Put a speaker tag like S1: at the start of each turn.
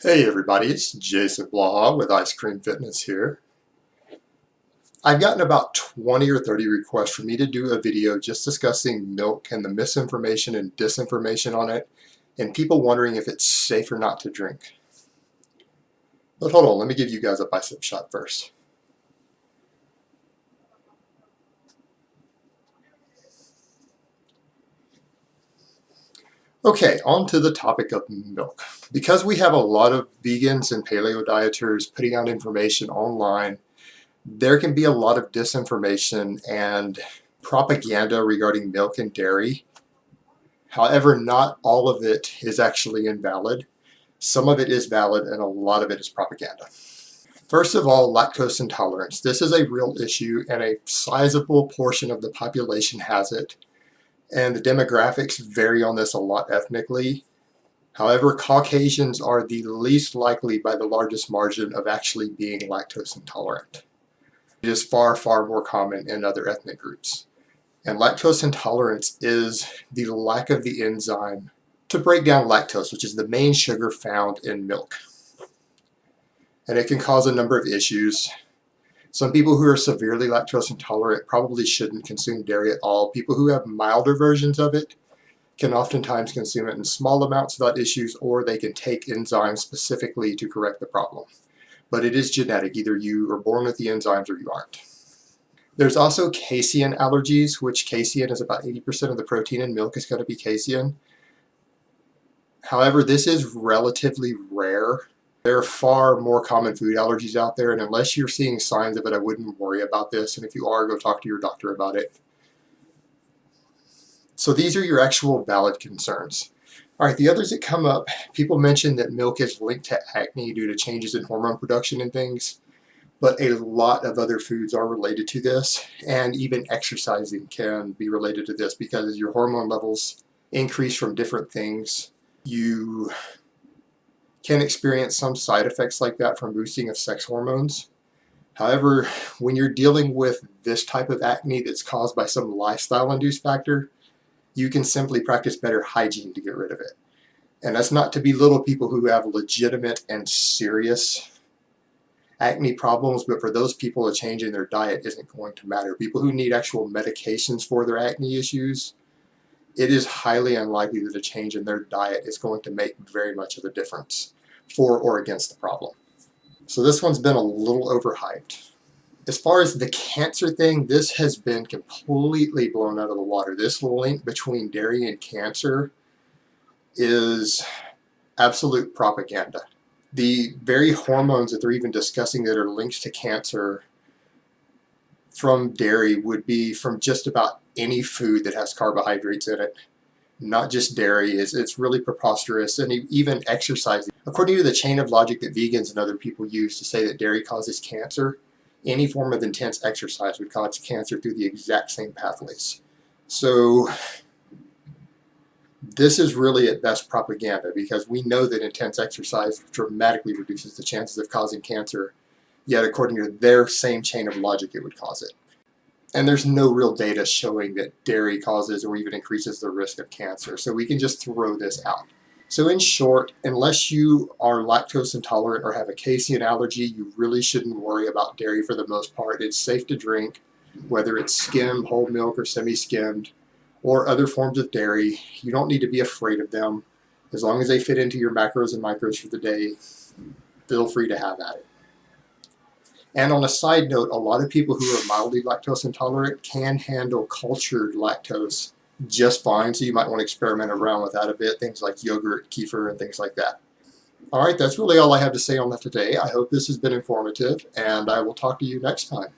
S1: Hey everybody, it's Jason Blaha with Ice Cream Fitness here. I've gotten about 20 or 30 requests for me to do a video just discussing milk and the misinformation and disinformation on it, and people wondering if it's safe or not to drink. But hold on, let me give you guys a bicep shot first. Okay, on to the topic of milk. Because we have a lot of vegans and paleo dieters putting out information online, there can be a lot of disinformation and propaganda regarding milk and dairy. However, not all of it is actually invalid. Some of it is valid and a lot of it is propaganda. First of all, lactose intolerance. This is a real issue and a sizable portion of the population has it. And the demographics vary on this a lot ethnically. However, Caucasians are the least likely by the largest margin of actually being lactose intolerant. It is far, far more common in other ethnic groups. And lactose intolerance is the lack of the enzyme to break down lactose, which is the main sugar found in milk. And it can cause a number of issues. Some people who are severely lactose intolerant probably shouldn't consume dairy at all. People who have milder versions of it can oftentimes consume it in small amounts without issues, or they can take enzymes specifically to correct the problem. But it is genetic. Either you are born with the enzymes or you aren't. There's also casein allergies, which casein is about 80% of the protein in milk is going to be casein. However, this is relatively rare. There are far more common food allergies out there, and unless you're seeing signs of it, I wouldn't worry about this. And if you are, go talk to your doctor about it. So these are your actual valid concerns. All right, the others that come up, people mention that milk is linked to acne due to changes in hormone production and things, but a lot of other foods are related to this, and even exercising can be related to this because as your hormone levels increase from different things, you can experience some side effects like that from boosting of sex hormones. However, when you're dealing with this type of acne that's caused by some lifestyle-induced factor, you can simply practice better hygiene to get rid of it. And that's not to belittle people who have legitimate and serious acne problems, but for those people, a change in their diet isn't going to matter. People who need actual medications for their acne issues, it is highly unlikely that a change in their diet is going to make very much of a difference for or against the problem. So this one's been a little overhyped. As far as the cancer thing, this has been completely blown out of the water. This link between dairy and cancer is absolute propaganda. The very hormones that they're even discussing that are linked to cancer from dairy would be from just about any food that has carbohydrates in it, not just dairy. It's really preposterous. And even exercise. According to the chain of logic that vegans and other people use to say that dairy causes cancer, any form of intense exercise would cause cancer through the exact same pathways. So this is really at best propaganda because we know that intense exercise dramatically reduces the chances of causing cancer, yet according to their same chain of logic it would cause it. And there's no real data showing that dairy causes or even increases the risk of cancer, so we can just throw this out. So in short, unless you are lactose intolerant or have a casein allergy, you really shouldn't worry about dairy for the most part. It's safe to drink, whether it's skimmed, whole milk, or semi-skimmed, or other forms of dairy. You don't need to be afraid of them. As long as they fit into your macros and micros for the day, feel free to have at it. And on a side note, a lot of people who are mildly lactose intolerant can handle cultured lactose just fine, so you might want to experiment around with that a bit, things like yogurt, kefir, and things like that. All right, that's really all I have to say on that today. I hope this has been informative, and I will talk to you next time.